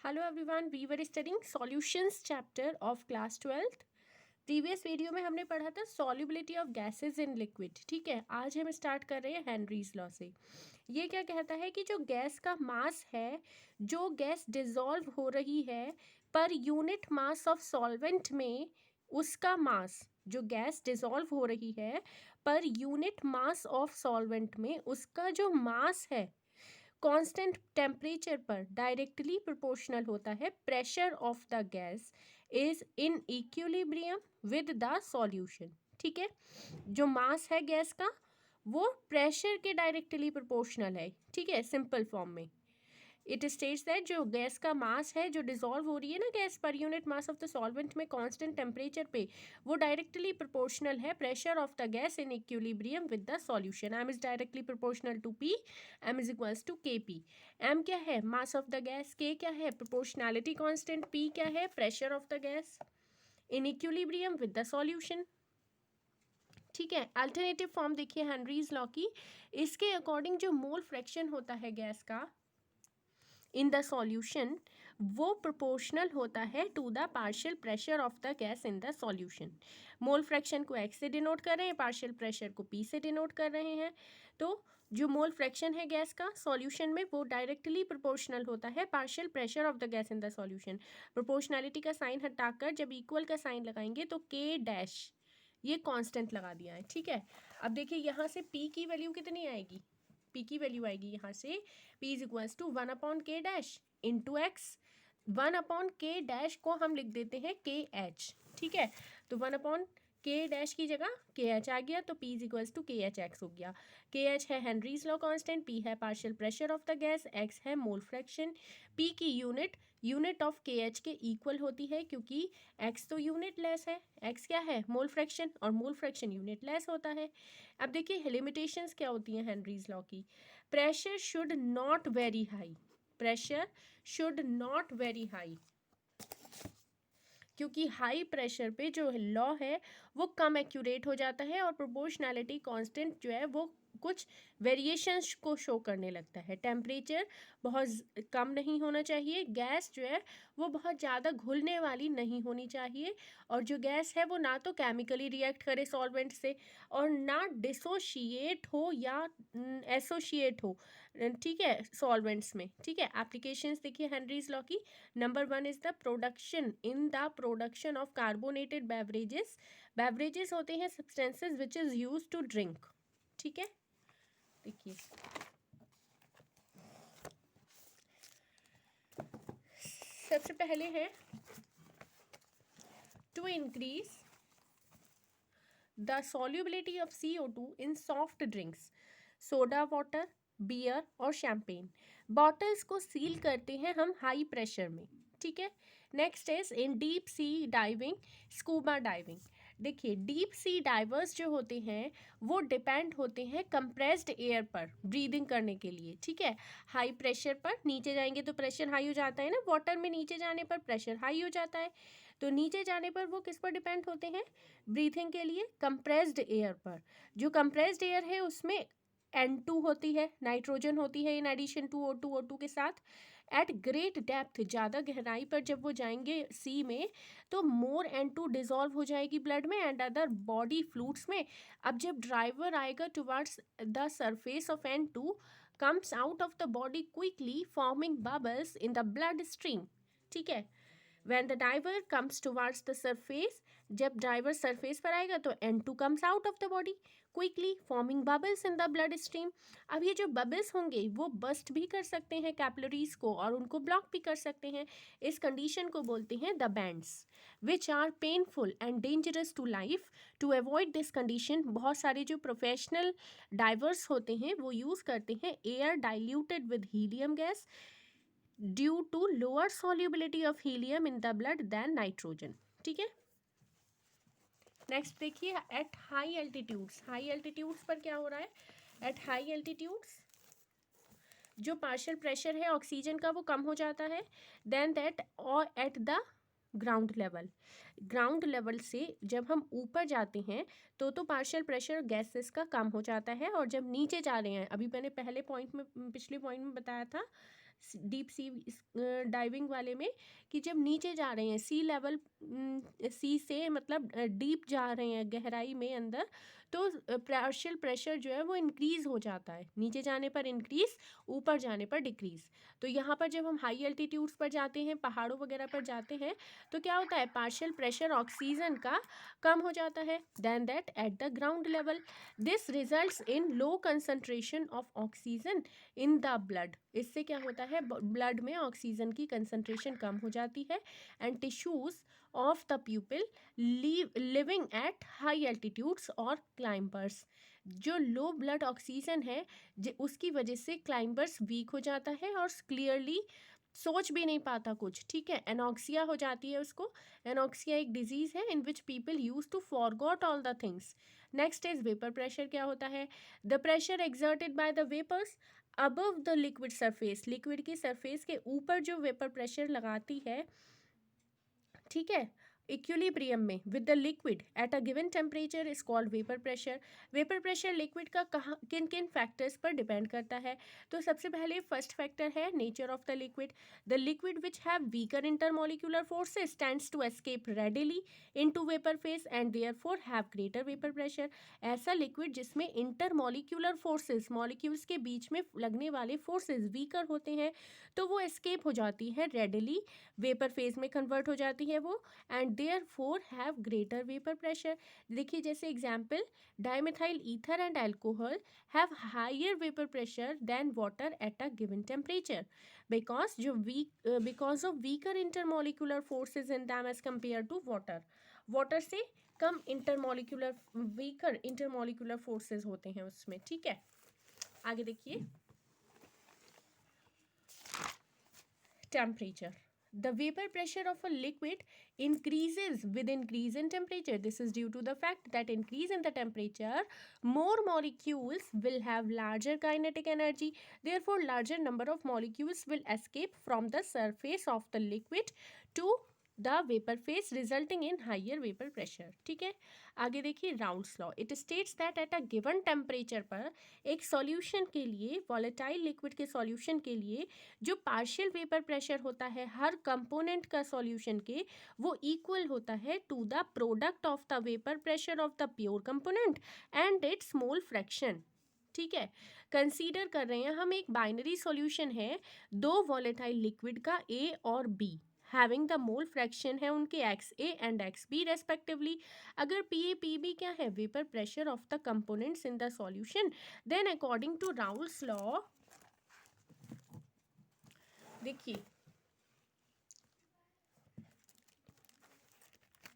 Hello everyone, we were studying solutions chapter of class 12th। Previous video में हमने पढ़ा था solubility of gases in liquid. ठीक है, आज हम स्टार्ट कर रहे हैं हेनरीज लॉ से। ये क्या कहता है कि जो गैस का मास है, जो गैस डिसॉल्व हो रही है पर यूनिट मास ऑफ सॉल्वेंट में, उसका मास, जो गैस डिसॉल्व हो रही है पर यूनिट मास ऑफ सॉल्वेंट में, उसका जो मास है कांस्टेंट टेम्परेचर पर डायरेक्टली प्रोपोर्शनल होता है pressure of the gas is in equilibrium with the solution. ठीक है, जो मास है गैस का वो प्रेशर के डायरेक्टली प्रोपोर्शनल है। ठीक है, सिंपल फॉर्म में इट स्टेट्स दैट जो गैस का मास है, जो डिसॉल्व हो रही है ना गैस, पर unit mass of the solvent में कांस्टेंट टेम्परेचर पे, वो डायरेक्टली प्रोपोर्शनल है pressure of the gas in equilibrium with the solution. M is directly proportional to P, M is equals to K P. M क्या है? Mass of the gas. K क्या है? Proportionality constant. P क्या है? Pressure of the gas in equilibrium with the solution. ठीक है, alternative form देखिए Henry's law की। इसके अकॉर्डिंग जो मोल फ्रैक्शन होता है गैस का इन द सॉल्यूशन, वो प्रोपोर्शनल होता है to the partial pressure of the gas in the solution. Mole fraction को एक्स से डिनोट कर रहे हैं, पार्शियल प्रेशर को पी से डिनोट कर रहे हैं। तो जो मोल फ्रैक्शन है गैस का सॉल्यूशन में, वो डायरेक्टली प्रोपोर्शनल होता है partial pressure of the gas in the solution. Proportionality का साइन हटाकर जब इक्वल का साइन लगाएंगे तो के डैश, ये कांस्टेंट लगा दिया है। ठीक है, अब देखिए यहाँ से पी की वैल्यू कितनी आएगी? पी की वैल्यू आएगी यहाँ से P is equals to 1/k dash into X. 1/k dash को हम लिख देते हैं के एच। ठीक है, तो 1/k डैश की जगह के एच आ गया, तो P is equals to K H x हो गया। के एच है हेनरीज लॉ कांस्टेंट, पी है partial pressure of the gas, x है मोल फ्रैक्शन। पी की यूनिट ऑफ के एच के इक्वल होती है, क्योंकि एक्स तो यूनिट लेस है, एक्स क्या है? मोल फ्रैक्शन, और मोल फ्रैक्शन यूनिट लेस होता है। अब देखिए लिमिटेशंस क्या होती हैं हेनरीज लॉ की। Pressure should not very high, pressure should not very high, क्योंकि हाई प्रेशर पे जो लॉ है वो कम एक्यूरेट हो जाता है और प्रोपोर्शनैलिटी कांस्टेंट जो है वो कुछ वेरिएशंस को शो करने लगता है। टेम्परेचर बहुत कम नहीं होना चाहिए, गैस जो है वो बहुत ज़्यादा घुलने वाली नहीं होनी चाहिए, और जो गैस है वो ना तो केमिकली रिएक्ट करे सॉल्वेंट से और ना डिसोशिएट हो या एसोशिएट हो। ठीक है, सॉल्वेंट्स में। ठीक है, एप्लीकेशंस देखिए हेनरीज लॉ की। Number 1 is the production of carbonated beverages. Beverages होते हैं substances which is use to drink. ठीक है, देखिए सबसे पहले है to increase the solubility of CO2 in soft drinks, soda water, beer और शैम्पेन। बॉटल्स को सील करते हैं हम हाई प्रेशर में। ठीक है, next is in deep sea diving, scuba diving. देखिए डीप सी डाइवर्स जो होते हैं वो डिपेंड होते हैं कंप्रेस्ड एयर पर ब्रीदिंग करने के लिए। ठीक है, हाई प्रेशर पर नीचे जाएंगे तो प्रेशर हाई हो जाता है ना, वाटर में नीचे जाने पर प्रेशर हाई हो जाता है, तो नीचे जाने पर वो किस पर डिपेंड होते हैं? ब्रीथिंग के लिए कंप्रेस्ड एयर पर। जो कंप्रेस्ड एयर है उसमें N2 होती है, नाइट्रोजन होती है इन एडिशन टू O2 के साथ। एट ग्रेट डेप्थ, ज़्यादा गहराई पर जब वो जाएंगे सी में, तो मोर N2 डिजॉल्व हो जाएगी ब्लड में एंड अदर बॉडी फ्लूइड्स में। अब जब ड्राइवर आएगा towards the surface of N2 comes out of the body quickly forming bubbles in the blood stream. ठीक है, when the diver comes towards the surface, जब ड्राइवर सरफेस पर आएगा तो N2 comes out of the body quickly forming bubbles in the blood stream। अब ये जो bubbles होंगे वो बस्ट भी कर सकते हैं कैपिलरीज को और उनको ब्लॉक भी कर सकते हैं। इस कंडीशन को बोलते हैं the bends which are painful and dangerous to life. To avoid this condition बहुत सारे जो प्रोफेशनल डाइवर्स होते हैं वो यूज़ करते हैं air diluted with helium gas due to lower solubility of helium in the blood than nitrogen. ठीक है, नेक्स्ट देखिए at high altitudes. High altitudes पर क्या हो रहा है? एट हाई एल्टीट्यूड्स जो पार्शियल प्रेशर है ऑक्सीजन का वो कम हो जाता है देन दैट और एट द ग्राउंड लेवल से जब हम ऊपर जाते हैं तो पार्शियल प्रेशर गैसेस का कम हो जाता है, और जब नीचे जा रहे हैं, अभी मैंने पहले पॉइंट में, पिछले पॉइंट में बताया था डीप सी डाइविंग वाले में कि जब नीचे जा रहे हैं सी लेवल, सी से मतलब डीप जा रहे हैं गहराई में अंदर, तो पार्शियल प्रेशर जो है वो इंक्रीज़ हो जाता है, नीचे जाने पर इंक्रीज़, ऊपर जाने पर डिक्रीज़। तो यहाँ पर जब हम हाई एल्टीट्यूड्स पर जाते हैं, पहाड़ों वगैरह पर जाते हैं, तो क्या होता है, पार्शियल प्रेशर ऑक्सीजन का कम हो जाता है than that at the ground level. This results in low concentration of oxygen in the blood. इससे क्या होता है, ब्लड में ऑक्सीजन की कंसंट्रेशन कम हो जाती है and tissues of the प्यूपिल living at high altitudes और क्लाइंबर्स। जो लो ब्लड ऑक्सीजन है उसकी वजह से क्लाइंबर्स वीक हो जाता है और क्लियरली सोच भी नहीं पाता कुछ, ठीक है, एनॉक्सिया हो जाती है उसको। एनॉक्सिया एक डिजीज है in which people use to forgot all the things. Next is vapour pressure. क्या होता है, the pressure exerted by the vapours above the liquid surface. Liquid की सरफेस के ऊपर जो वेपर प्रेशर लगाती है, ठीक है, इक्विलिब्रियम में with the liquid at a given temperature is called vapour pressure. Vapour pressure liquid का कहाँ किन किन फैक्टर्स पर डिपेंड करता है, तो सबसे पहले फर्स्ट फैक्टर है nature of the liquid. The liquid which have weaker intermolecular forces tends to escape readily into vapour phase and therefore have greater vapour pressure. ऐसा लिक्विड जिसमें इंटरमोलिकुलर फोर्सेस, मॉलिक्यूल्स के बीच में लगने वाले फोर्सेस वीकर होते हैं, तो वो एस्केप हो जाती है, रेडिली वेपर फेज में कन्वर्ट हो जाती है वो, and therefore have greater vapour pressure. देखिए जैसे example, dimethyl ether and alcohol have higher vapour pressure than water at a given temperature because of weaker intermolecular forces in them as compare to water. Water से कम intermolecular, weaker intermolecular forces होते हैं उसमें, ठीक है। आगे देखिए, temperature. The vapor pressure of a liquid increases with increase in temperature. This is due to the fact that increase in the temperature, more molecules will have larger kinetic energy. Therefore, larger number of molecules will escape from the surface of the liquid to the vapour phase resulting in higher vapour pressure, ठीक है। आगे देखिए Raoult's law. It states that at a given temperature पर एक solution के लिए, volatile liquid के solution के लिए जो पार्शियल वेपर प्रेशर होता है हर कंपोनेंट का सॉल्यूशन के, वो इक्वल होता है to the product of the vapour pressure of the pure component and its mole fraction, ठीक है। कंसीडर कर रहे हैं हम एक बाइनरी सॉल्यूशन है दो वॉलेटाइल लिक्विड का ए और B, having the mole fraction है उनके XA एंड XB रेस्पेक्टिवली। अगर PA PB क्या है, vapour pressure of the components in the solution, then according to Raoult's law, देखिए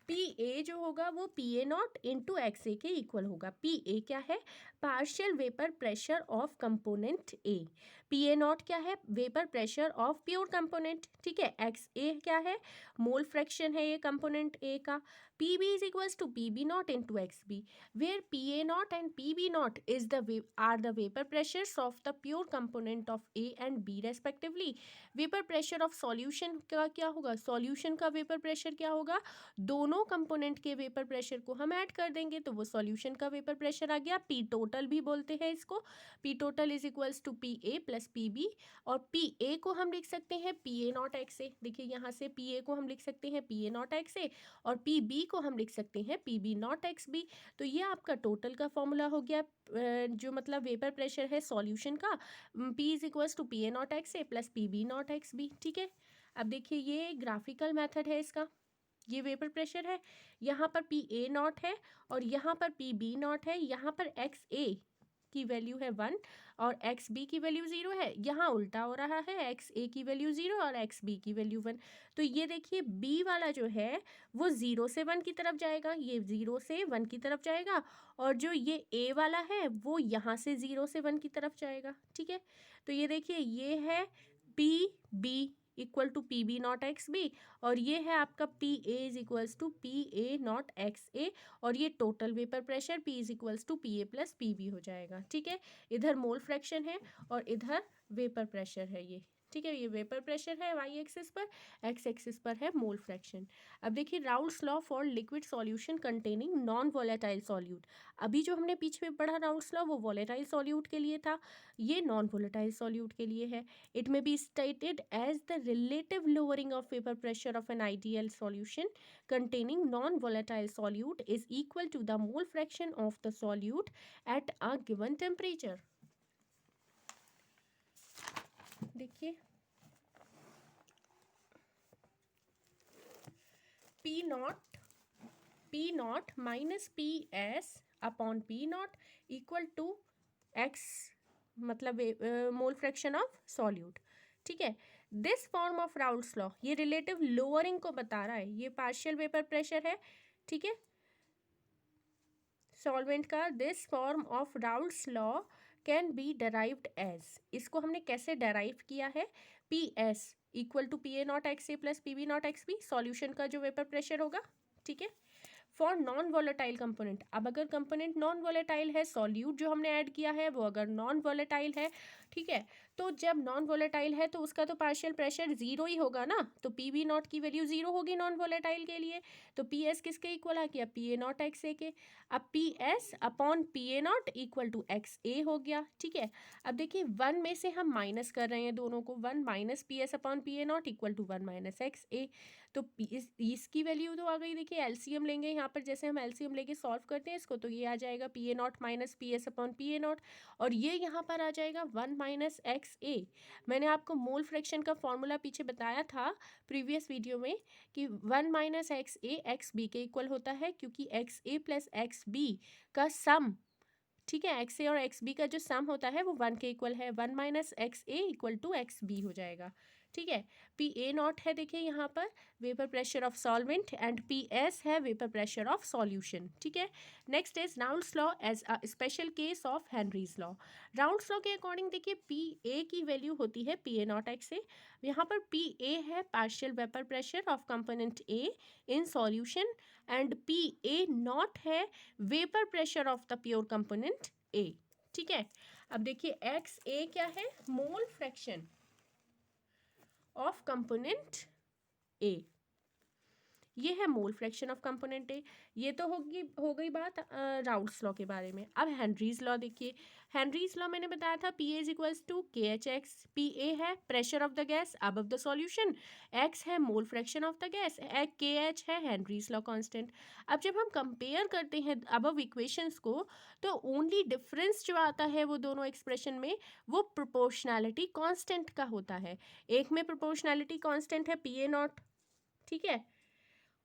PA जो होगा वो PA नॉट इंटू XA के इक्वल होगा। PA क्या है, partial vapour pressure of component A। PA naught क्या है, vapour pressure of pure component, ठीक है। XA क्या है, मोल फ्रैक्शन है ये कंपोनेंट A का। PB is equals to PB naught into XB, where PA naught and PB naught is are the vapor pressures of the pure component of A and B respectively. Vapour pressure of solution का क्या होगा, सॉल्यूशन का vapour pressure क्या होगा, दोनों component के vapour pressure को हम ऐड कर देंगे तो वो सॉल्यूशन का वेपर प्रेशर आ गया। पी टोटल भी बोलते हैं इसको। P total is equals to P A plus P B, और पी ए को हम लिख सकते हैं P A not X A. देखिए यहाँ से पी ए को हम लिख सकते हैं P A not X A और पी बी को हम लिख सकते हैं P B not X B. तो ये आपका टोटल का फॉर्मूला हो गया, जो मतलब वेपर प्रेशर है सॉल्यूशन का, P is equals to P A not X A plus P B not X B, ठीक है। अब देखिए ये ग्राफिकल मेथड है इसका, ये वेपर प्रेशर है, यहाँ पर पी ए नॉट है और यहाँ पर पी बी नॉट है, यहाँ पर एक्स ए की वैल्यू है 1 और एक्स बी की वैल्यू 0 है, यहाँ उल्टा हो रहा है, एक्स ए की वैल्यू 0 और एक्स बी की वैल्यू 1। तो ये देखिए बी वाला जो है वो 0 से 1 की तरफ जाएगा, ये 0 से 1 की तरफ जाएगा, और जो ये ए वाला है वो यहाँ से 0 से 1 की तरफ जाएगा, ठीक है। तो ये देखिए ये है P B equal to P B not X B, और ये है आपका P A is equals to P A not X A, और ये total vapour pressure P is equals to P A plus P B हो जाएगा, ठीक है। इधर मोल फ्रैक्शन है और इधर वेपर प्रेशर है ये, ठीक है, ये वेपर प्रेशर है वाई एक्सिस पर, एक्स एक्सिस पर है मोल फ्रैक्शन। अब देखिए Raoult's law for liquid solution containing non volatile solute. अभी जो हमने पीछे में पढ़ा राउल्स लॉ वो वोलेटाइल सॉल्यूट के लिए था, ये नॉन वोलेटाइल सॉल्यूट के लिए है। It may be stated as the relative lowering of vapour pressure of an ideal solution containing non-volatile solute is equal to the mole fraction of the solute at a given temperature. देखिए P naught minus PS upon P naught equal to X, मतलब मोल fraction of solute. ठीक है, this form of Raoult's law, ये relative lowering को बता रहा है, ये पार्शियल वेपर प्रेशर है। ठीक है, सॉल्वेंट का this form of Raoult's law can be derived as, इसको हमने कैसे डराइव किया है, P S equal to P A not X A plus P B not X B, solution का जो वेपर प्रेशर होगा। ठीक है, फॉर नॉन वोलेटाइल कंपोनेंट, अब अगर कंपोनेंट नॉन वोलेटाइल है, सॉल्यूट जो हमने ऐड किया है वो अगर नॉन वोलेटाइल है, ठीक है, तो जब नॉन वोलेटाइल है तो उसका तो पार्शियल प्रेशर जीरो ही होगा ना, तो पी बी नॉट की वैल्यू जीरो होगी नॉन वोलेटाइल के लिए, तो पी एस किसके इक्वल आ गया, P A not X A के। अब P S upon P A not equal to X A हो गया। ठीक है, अब देखिए वन में से हम माइनस कर रहे हैं दोनों को, one minus P S upon P A not equal to one minus X A, तो इसकी वैल्यू तो आ गई। देखिए एलसीएम लेंगे यहाँ पर, जैसे हम एलसीएम लेके सॉल्व करते हैं इसको, तो ये आ जाएगा P A not minus P S upon P A not, और ये यहाँ पर आ जाएगा वन माइनस एक्स ए। मैंने आपको मोल फ्रैक्शन का फॉर्मूला पीछे बताया था प्रीवियस वीडियो में कि वन माइनस एक्स ए एक्स बी के इक्वल होता है, क्योंकि x A plus x B का सम, ठीक है, एक्स ए और एक्स बी का जो सम होता है वो वन के इक्वल है, one minus X A equal to X B हो जाएगा। ठीक है, पी ए नॉट है देखिए यहाँ पर vapour pressure of solvent, and P S है वेपर प्रेशर ऑफ सॉल्यूशन। ठीक है, next is Raoult's law as a special case of Henry's law. Raoult's law के अकॉर्डिंग देखिए पी ए की वैल्यू होती है P A not X A, यहाँ पर पी ए है partial vapour pressure of component A in solution, and P A not है vapour pressure of the pure component ए। ठीक है, अब देखिए एक्स ए क्या है, मोल फ्रैक्शन ऑफ कंपोनेंट ए, ये है मोल फ्रैक्शन ऑफ कंपोनेंट ए। ये तो हो गई बात राउल्स लॉ के बारे में। अब हेनरीज लॉ देखिए, हेनरीज लॉ मैंने बताया था P A is equals to K H X, P A है प्रेशर ऑफ द गैस अब द सॉल्यूशन, एक्स है mole fraction of the gas, K H है हेनरीज लॉ कांस्टेंट। अब जब हम कंपेयर करते हैं अबव इक्वेशंस को, तो ओनली डिफरेंस जो आता है वो दोनों एक्सप्रेशन में वो प्रोपोर्शनैलिटी कांस्टेंट का होता है। एक में प्रोपोर्शनैलिटी कांस्टेंट है पी ए नॉट, ठीक है,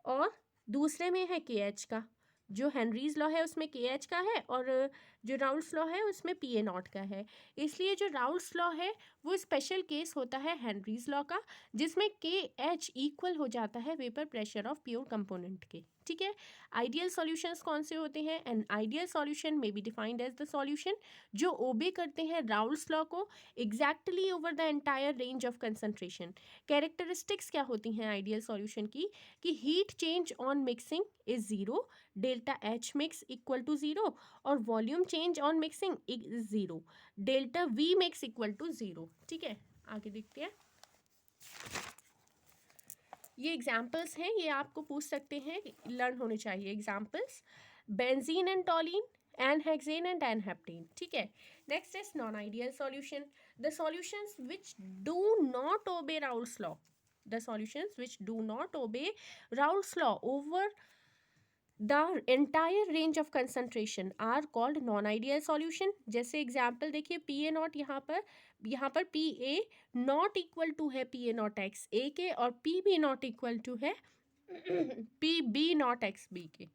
और दूसरे में है के एच का। जो हेनरीज लॉ है उसमें के एच का है, और जो राउल्स लॉ है उसमें पी ए नॉट का है। इसलिए जो राउल्स लॉ है वो स्पेशल केस होता है हेनरीज लॉ का, जिसमें के एच इक्वल हो जाता है vapour pressure of pure component के। ठीक है, आइडियल सॉल्यूशंस कौन से होते हैं, an ideal solution may be defined as the solution जो ओबे करते हैं राउल्स लॉ को exactly over the entire range of concentration. Characteristics क्या होती हैं आइडियल सॉल्यूशन की, कि heat change on mixing is zero, delta H mix equal to zero, और volume change on mixing is zero, delta we mix equal to zero. ठीक है, आगे देखते हैं। ये एग्जाम्पल्स हैं, ये आपको पूछ सकते हैं, लर्न होने चाहिए examples. Benzene and toluene, n hexane and n heptane. ठीक है, next is non ideal solution, the solutions which do not obey Raoult's law, the solutions which do not obey Raoult's law over the entire range of concentration are called non-ideal solution। जैसे example देखिए P A not, यहाँ पर P A not equal to है P A not X A के, और P B not equal to है P B not X B के।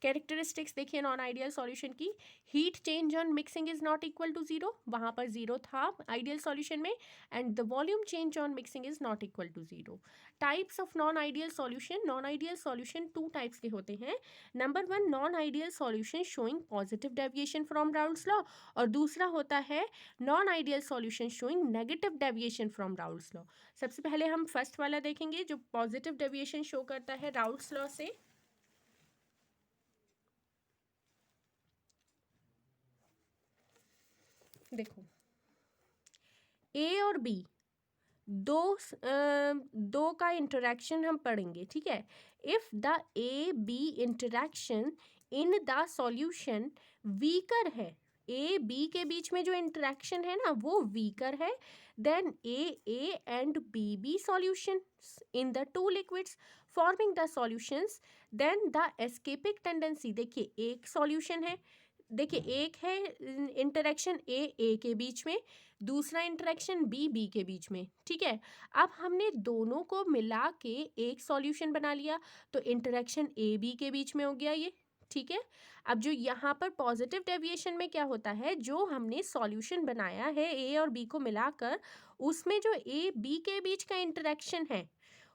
Characteristics देखिए नॉन आइडियल सॉल्यूशन की, heat change on mixing is not equal to zero, वहाँ पर zero था आइडियल सॉल्यूशन में, and the volume change on mixing is not equal to zero. Types of non ideal solution, non ideal solution two types के होते हैं। Number one, non ideal solution showing positive deviation from Raoult's law, और दूसरा होता है non ideal solution showing negative deviation from Raoult's law. सबसे पहले हम फर्स्ट वाला देखेंगे जो पॉजिटिव डेविएशन शो करता है राउल्स लॉ से। देखो ए और बी दो का इंटरेक्शन हम पढ़ेंगे, ठीक है। If the A B interaction in the solution weaker है, ए बी के बीच में जो इंटरेक्शन है ना वो वीकर है, then A and B solution in the two liquids forming the solutions, then the escaping tendency, देखिए एक सॉल्यूशन है, देखिए एक है इंटरेक्शन ए के बीच में, दूसरा इंटरेक्शन बी के बीच में, ठीक है। अब हमने दोनों को मिला के एक सॉल्यूशन बना लिया, तो इंटरेक्शन ए बी के बीच में हो गया ये, ठीक है। अब जो यहाँ पर पॉजिटिव डेविएशन में क्या होता है, जो हमने सॉल्यूशन बनाया है ए और बी को मिलाकर, उसमें जो ए बी के बीच का इंटरेक्शन है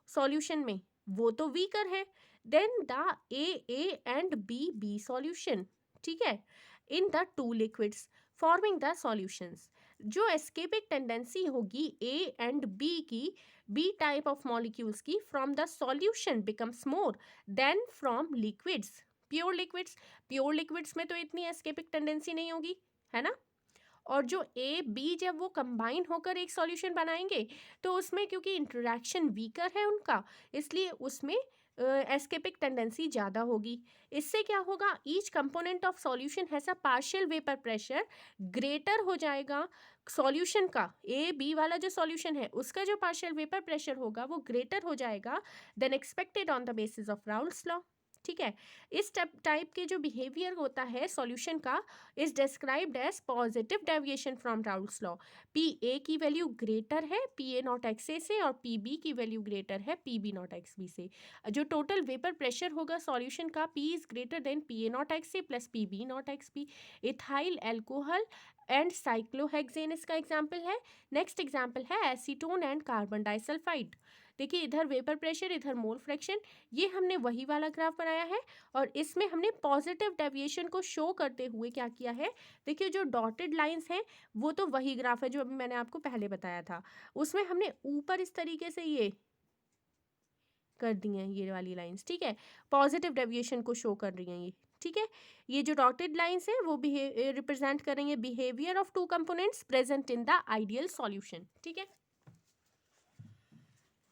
सॉल्यूशन में वो तो वीकर है, than the A and B solution, ठीक है, in the two liquids forming the solutions. जो एस्केपिक टेंडेंसी होगी ए एंड बी की, बी टाइप ऑफ मॉलिक्यूल्स की, from the solution becomes more than from liquids, pure liquids में तो इतनी एस्केपिक tendency नहीं होगी, है ना। और जो ए बी जब वो कंबाइन होकर एक सॉल्यूशन बनाएंगे तो उसमें क्योंकि इंटरेक्शन वीकर है उनका, इसलिए उसमें एस्केपिक टेंडेंसी ज़्यादा होगी। इससे क्या होगा, each component of solution has a partial vapour pressure greater हो जाएगा, सॉल्यूशन का ए बी वाला जो सॉल्यूशन है उसका जो पार्शियल वेपर प्रेशर होगा वो ग्रेटर हो जाएगा then expected on the basis of Raoult's law, ठीक है। इस टाइप के जो बिहेवियर होता है सॉल्यूशन का is described as positive deviation from Raoult's law. P A की वैल्यू ग्रेटर है P A not X A से, और पी बी की वैल्यू ग्रेटर है P B not X B से। जो टोटल वेपर प्रेशर होगा सॉल्यूशन का, P is greater than P A not X A plus P B not X B. Ethyl alcohol and cyclohexane इसका example है। Next example है acetone and carbon disulphide. देखिए इधर वेपर प्रेशर, इधर mole fraction, ये हमने वही वाला ग्राफ बनाया है और इसमें हमने पॉजिटिव डेविएशन को शो करते हुए क्या किया है, देखिए जो डॉटेड लाइंस हैं वो तो वही ग्राफ है जो अभी मैंने आपको पहले बताया था, उसमें हमने ऊपर इस तरीके से ये कर दी हैं ये वाली लाइंस, ठीक है, पॉजिटिव डेविएशन को शो कर रही हैं ये, ठीक है। ये जो डॉटेड लाइंस है वो रिप्रेजेंट करेंगे behaviour of two components present in the ideal solution, ठीक है।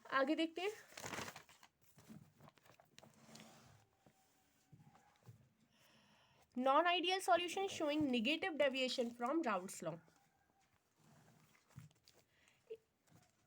आगे देखते हैं। Non ideal solution showing negative deviation from Raoult's law.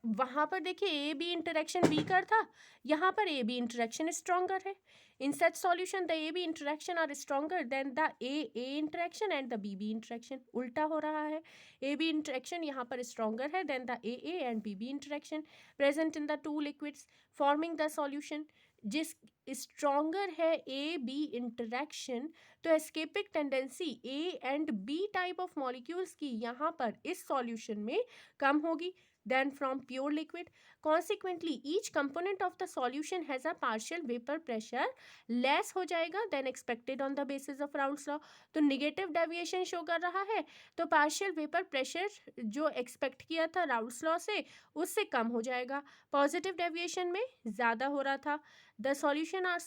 वहां पर देखिए ए बी इंटरेक्शन वीकर था, यहाँ पर ए बी इंटरेक्शन स्ट्रॉन्गर है। In such solution the A B interaction are stronger than the A interaction and the B interaction. उल्टा हो रहा है, ए बी इंटरेक्शन यहाँ पर स्ट्रॉन्गर है than the A and B interaction present in the two liquids forming the solution. जिस stronger है A B interaction, तो escaping tendency A and B type of molecules की यहाँ पर इस सॉल्यूशन में कम होगी than from pure liquid. Consequently, each component of the solution has a partial vapor pressure less हो जाएगा than expected on the basis of Raoult's law. तो negative deviation show कर रहा है, तो partial vapor pressure जो expect किया था Raoult's law से उससे कम हो जाएगा, positive deviation में ज़्यादा हो रहा था। The solution are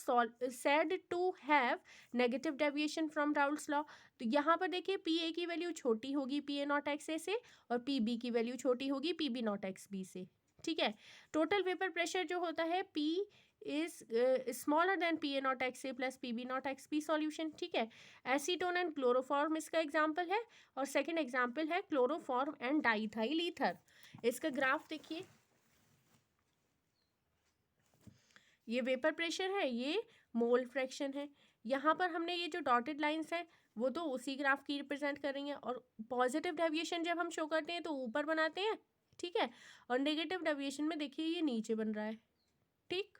said to have negative deviation from Raoult's law. तो यहाँ पर देखिए पी ए की वैल्यू छोटी होगी P A not X A से, और पी बी की वैल्यू छोटी होगी P B not X B से, ठीक है। टोटल वेपर प्रेशर जो होता है P is smaller than P A not X A plus P B not X B solution, ठीक है। एसीटोन एंड क्लोरोफॉर्म इसका एग्जाम्पल है, और सेकेंड एग्जाम्पल है क्लोरोफॉर्म एंड डाइथाइल ईथर। इसका ग्राफ देखिए, ये वेपर प्रेशर है, ये मोल फ्रैक्शन है। यहाँ पर हमने ये जो डॉटेड लाइंस हैं वो तो उसी ग्राफ की रिप्रेजेंट कर रही हैं, और पॉजिटिव डेविएशन जब हम शो करते हैं तो ऊपर बनाते हैं, ठीक है, और नेगेटिव डेविएशन में देखिए ये नीचे बन रहा है, ठीक।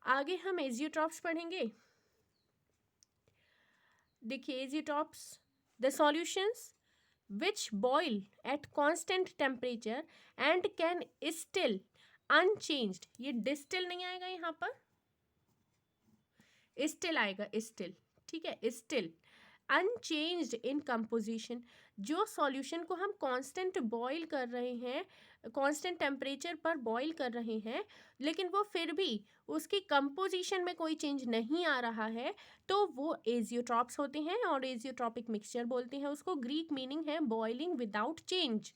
आगे हम एजियोट्रॉप्स पढ़ेंगे। देखिए azeotropes, the solutions which boil at constant temperature and can still unchanged, ये डिस्टिल नहीं आएगा यहाँ पर, स्टिल आएगा, स्टिल, ठीक है, स्टिल अनचेंज्ड इन कंपोजिशन। जो सॉल्यूशन को हम कांस्टेंट बॉईल कर रहे हैं, कांस्टेंट टेम्परेचर पर बॉईल कर रहे हैं, लेकिन वो फिर भी उसकी कंपोजिशन में कोई चेंज नहीं आ रहा है, तो वो एजियोट्रॉप्स होते हैं, और एजियोट्रॉपिक मिक्सचर बोलते हैं उसको। ग्रीक मीनिंग है बॉइलिंग विदाउट चेंज।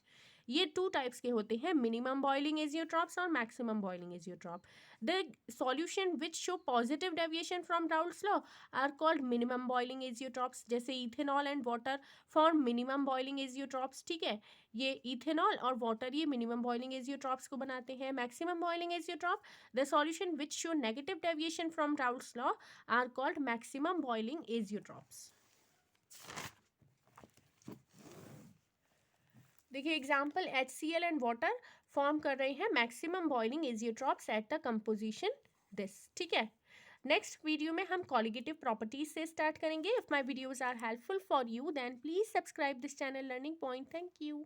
ये 2 टाइप्स के होते हैं, मिनिमम बॉइलिंग एजियोट्रॉप्स और maximum boiling azeotrope. The solution which show positive deviation from Raoult's law are called minimum boiling azeotropes, जैसे ethanol and water form minimum boiling azeotropes, ठीक है। ये ethanol और वाटर ये मिनिमम बॉइलिंग एजियोट्रॉप्स को बनाते हैं। Maximum boiling azeotrope, the solution which show negative deviation from Raoult's law are called maximum boiling azeotropes. देखिए example, HCl and water form कर रहे हैं maximum boiling azeotropes at the composition this, ठीक है। Next video में हम colligative properties से start करेंगे। If my videos are helpful for you then please subscribe this channel learning point. Thank you.